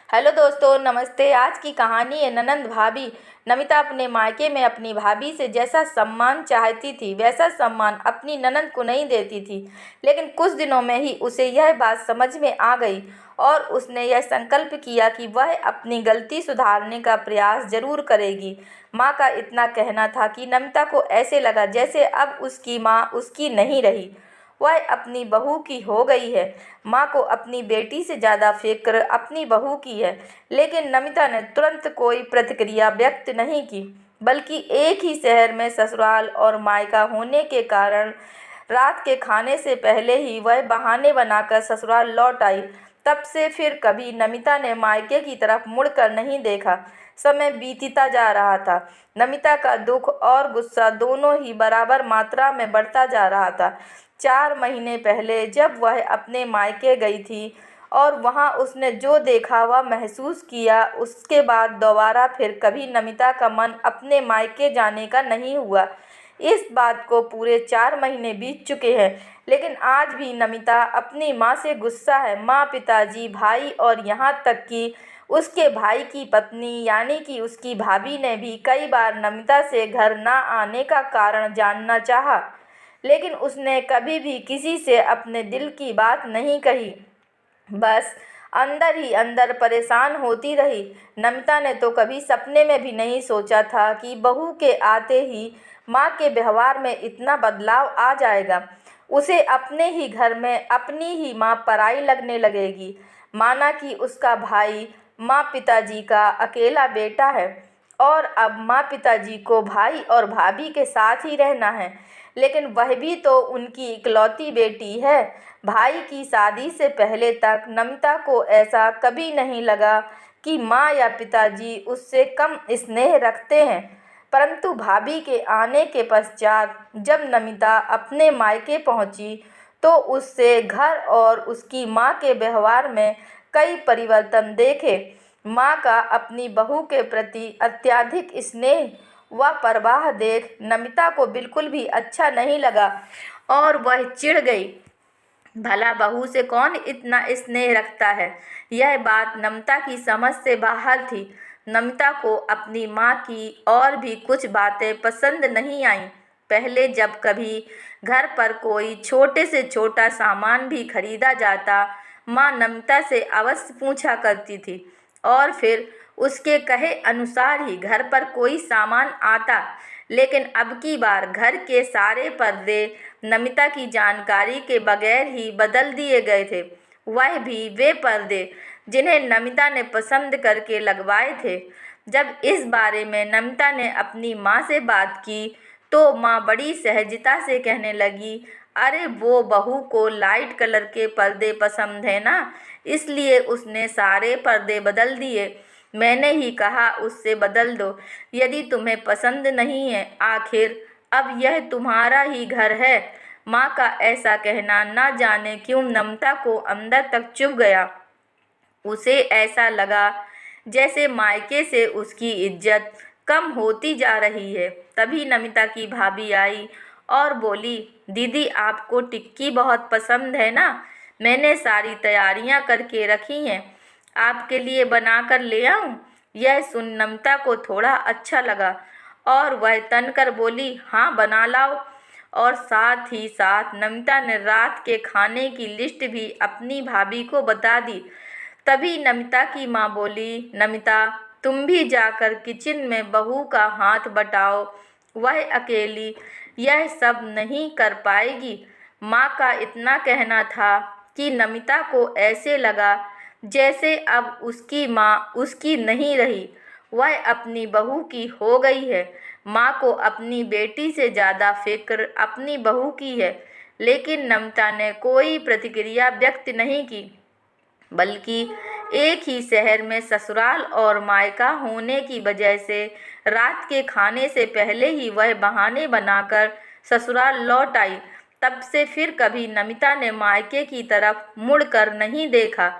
Hello दोस्तों, नमस्ते। आज की कहानी है ननंद भाभी। नमिता अपने मायके में अपनी भाभी से जैसा सम्मान चाहती थी वैसा सम्मान अपनी ननंद को नहीं देती थी। लेकिन कुछ दिनों में ही उसे यह बात समझ में आ गई और उसने यह संकल्प किया कि वह अपनी गलती सुधारने का प्रयास जरूर करेगी। माँ का इतना कहना था कि नमिता को ऐसे लगा जैसे अब उसकी माँ उसकी नहीं रही, वह अपनी बहू की हो गई है। माँ को अपनी बेटी से ज़्यादा फिक्र अपनी बहू की है। लेकिन नमिता ने तुरंत कोई प्रतिक्रिया व्यक्त नहीं की, बल्कि एक ही शहर में ससुराल और मायका होने के कारण रात के खाने से पहले ही वह बहाने बनाकर ससुराल लौट आई। तब से फिर कभी नमिता ने मायके की तरफ मुड़कर नहीं देखा। समय बीतता जा रहा था। नमिता का दुख और गुस्सा दोनों ही बराबर मात्रा में बढ़ता जा रहा था। 4 महीने पहले जब वह अपने मायके गई थी और वहां उसने जो देखा वह महसूस किया, उसके बाद दोबारा फिर कभी नमिता का मन अपने मायके जाने का नहीं हुआ। इस बात को पूरे 4 महीने बीत चुके हैं, लेकिन आज भी नमिता अपनी माँ से गुस्सा है। माँ, पिताजी, भाई और यहाँ तक कि उसके भाई की पत्नी यानी कि उसकी भाभी ने भी कई बार नमिता से घर न आने का कारण जानना चाहा, लेकिन उसने कभी भी किसी से अपने दिल की बात नहीं कही। बस अंदर ही अंदर परेशान होती रही। नमिता ने तो कभी सपने में भी नहीं सोचा था कि बहू के आते ही माँ के व्यवहार में इतना बदलाव आ जाएगा। उसे अपने ही घर में अपनी ही माँ पराई लगने लगेगी। माना कि उसका भाई माँ पिताजी का अकेला बेटा है और अब माँ पिताजी को भाई और भाभी के साथ ही रहना है। लेकिन वह भी तो उनकी इकलौती बेटी है। भाई की शादी से पहले तक नमिता को ऐसा कभी नहीं लगा कि माँ या पिताजी उससे कम स्नेह रखते हैं। परंतु भाभी के आने के पश्चात जब नमिता अपने मायके पहुंची तो उससे घर और उसकी माँ के व्यवहार में कई परिवर्तन देखे। माँ का अपनी बहू के प्रति अत्यधिक स्नेह व परवाह देख नमिता को बिल्कुल भी अच्छा नहीं लगा और वह चिढ़ गई। भला बहू से कौन इतना स्नेह रखता है? यह बात नमिता की समझ से बाहर थी। नमिता को अपनी माँ की और भी कुछ बातें पसंद नहीं आईं। पहले जब कभी घर पर कोई छोटे से छोटा सामान भी खरीदा जाता, माँ नमिता से अवश्य पूछा करती थी और फिर उसके कहे अनुसार ही घर पर कोई सामान आता। लेकिन अब की बार घर के सारे पर्दे नमिता की जानकारी के बगैर ही बदल दिए गए थे। वह भी वे पर्दे जिन्हें नमिता ने पसंद करके लगवाए थे। जब इस बारे में नमिता ने अपनी माँ से बात की तो माँ बड़ी सहजता से कहने लगी, अरे वो बहू को लाइट कलर के पर्दे पसंद है ना, इसलिए उसने सारे पर्दे बदल दिए। मैंने ही कहा उससे बदल दो यदि तुम्हें पसंद नहीं है, आखिर अब यह तुम्हारा ही घर है। माँ का ऐसा कहना न जाने क्यों नमिता को अंदर तक चुभ गया। उसे ऐसा लगा जैसे मायके से उसकी इज्जत कम होती जा रही है। तभी नमिता की भाभी आई और बोली, दीदी आपको टिक्की बहुत पसंद है ना, मैंने सारी तैयारियां करके रखी हैं, आपके लिए बनाकर ले आऊं? यह सुन नमिता को थोड़ा अच्छा लगा और वह तनकर बोली, हाँ बना लाओ। और साथ ही साथ नमिता ने रात के खाने की लिस्ट भी अपनी भाभी को बता दी। तभी नमिता की माँ बोली, नमिता तुम भी जाकर किचन में बहू का हाथ बटाओ, वह अकेली यह सब नहीं कर पाएगी। माँ का इतना कहना था कि नमिता को ऐसे लगा जैसे अब उसकी माँ उसकी नहीं रही, वह अपनी बहू की हो गई है। माँ को अपनी बेटी से ज़्यादा फिक्र अपनी बहू की है। लेकिन नमिता ने कोई प्रतिक्रिया व्यक्त नहीं की, बल्कि एक ही शहर में ससुराल और मायका होने की वजह से रात के खाने से पहले ही वह बहाने बनाकर ससुराल लौट आई। तब से फिर कभी नमिता ने मायके की तरफ मुड़कर नहीं देखा।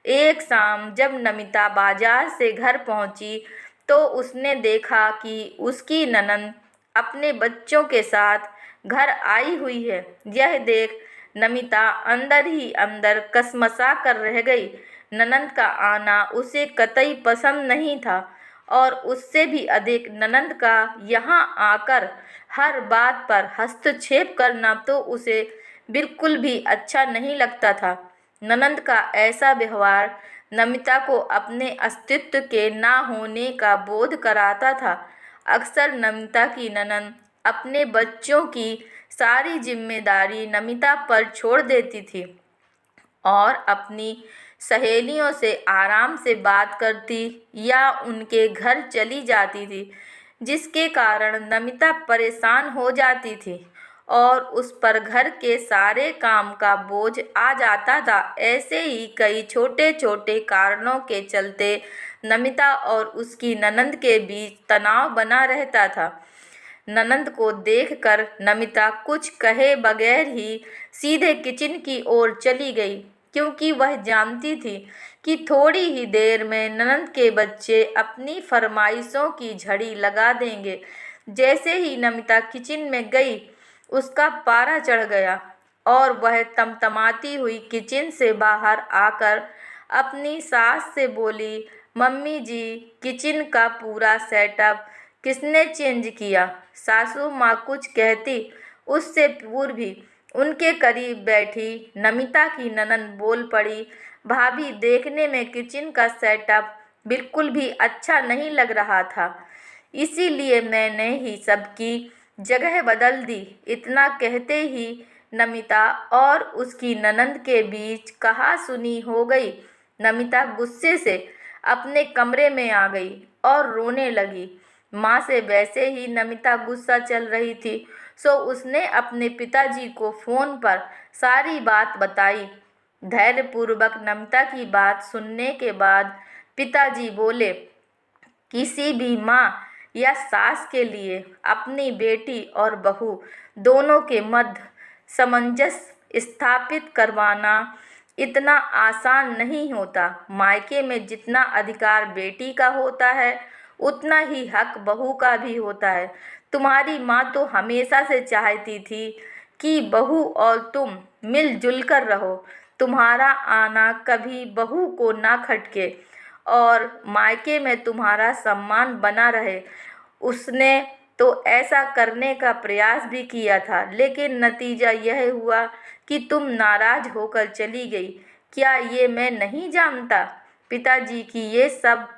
एक शाम जब नमिता बाजार से घर पहुंची तो उसने देखा कि उसकी ननंद अपने बच्चों के साथ घर आई हुई है। यह देख नमिता अंदर ही अंदर कसमसा कर रह गई। ननंद का आना उसे कतई पसंद नहीं था और उससे भी अधिक ननंद का यहाँ आकर हर बात पर हस्तक्षेप करना तो उसे बिल्कुल भी अच्छा नहीं लगता था। ननंद का ऐसा व्यवहार नमिता को अपने अस्तित्व के ना होने का बोध कराता था। अक्सर नमिता की ननंद अपने बच्चों की सारी जिम्मेदारी नमिता पर छोड़ देती थी और अपनी सहेलियों से आराम से बात करती या उनके घर चली जाती थी, जिसके कारण नमिता परेशान हो जाती थी और उस पर घर के सारे काम का बोझ आ जाता था। ऐसे ही कई छोटे छोटे कारणों के चलते नमिता और उसकी ननंद के बीच तनाव बना रहता था। ननंद को देखकर नमिता कुछ कहे बगैर ही सीधे किचन की ओर चली गई, क्योंकि वह जानती थी कि थोड़ी ही देर में ननंद के बच्चे अपनी फरमाइशों की झड़ी लगा देंगे। जैसे ही नमिता किचन में गई, उसका पारा चढ़ गया और वह तमतमाती हुई किचन से बाहर आकर अपनी सास से बोली, मम्मी जी, किचन का पूरा सेटअप किसने चेंज किया? सासू माँ कुछ कहती उससे पूर्व ही उनके करीब बैठी नमिता की ननंद बोल पड़ी, भाभी, देखने में किचन का सेटअप बिल्कुल भी अच्छा नहीं लग रहा था, इसीलिए मैंने ही सबकी जगह बदल दी। इतना कहते ही नमिता और उसकी ननंद के बीच कहा-सुनी हो गई। नमिता गुस्से से अपने कमरे में आ गई और रोने लगी। माँ से वैसे ही नमिता गुस्सा चल रही थी, सो उसने अपने पिताजी को फ़ोन पर सारी बात बताई। धैर्यपूर्वक नमिता की बात सुनने के बाद पिताजी बोले, किसी भी माँ या सास के लिए अपनी बेटी और बहू दोनों के मध्य सामंजस्य स्थापित करवाना इतना आसान नहीं होता। मायके में जितना अधिकार बेटी का होता है, उतना ही हक बहू का भी होता है। तुम्हारी माँ तो हमेशा से चाहती थी कि बहू और तुम मिलजुल कर रहो, तुम्हारा आना कभी बहू को ना खटके और मायके में तुम्हारा सम्मान बना रहे। उसने तो ऐसा करने का प्रयास भी किया था, लेकिन नतीजा यह हुआ कि तुम नाराज होकर चली गई। क्या ये मैं नहीं जानता? पिताजी की ये सब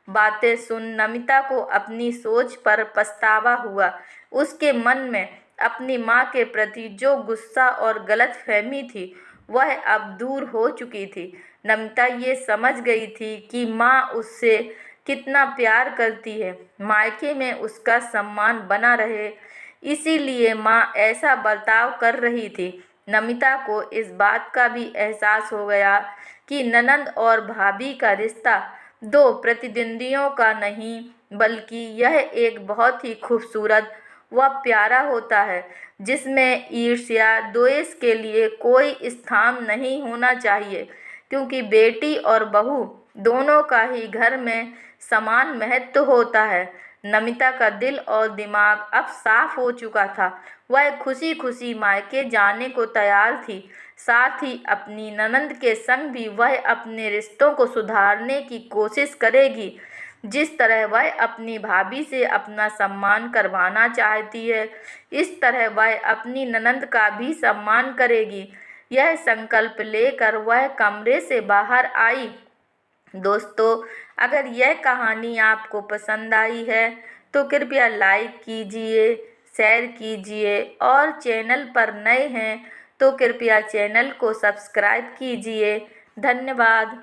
बातें सुन नमिता को अपनी सोच पर पछतावा हुआ। उसके मन में अपनी माँ के प्रति जो गुस्सा और गलतफहमी थी, वह अब दूर हो चुकी थी। नमिता ये समझ गई थी कि माँ उससे कितना प्यार करती है, मायके में उसका सम्मान बना रहे, इसीलिए माँ ऐसा बर्ताव कर रही थी। नमिता को इस बात का भी एहसास हो गया कि ननंद और भाभी का रिश्ता दो प्रतिद्वंदियों का नहीं, बल्कि यह एक बहुत ही खूबसूरत व प्यारा होता है, जिसमें ईर्ष्या द्वेष के लिए कोई स्थान नहीं होना चाहिए, क्योंकि बेटी और बहू दोनों का ही घर में समान महत्व होता है। नमिता का दिल और दिमाग अब साफ हो चुका था। वह खुशी खुशी मायके जाने को तैयार थी। साथ ही अपनी ननंद के संग भी वह अपने रिश्तों को सुधारने की कोशिश करेगी। जिस तरह वह अपनी भाभी से अपना सम्मान करवाना चाहती है, इस तरह वह अपनी ननंद का भी सम्मान करेगी। यह संकल्प लेकर वह कमरे से बाहर आई। दोस्तों, अगर यह कहानी आपको पसंद आई है तो कृपया लाइक कीजिए, शेयर कीजिए और चैनल पर नए हैं तो कृपया चैनल को सब्सक्राइब कीजिए। धन्यवाद।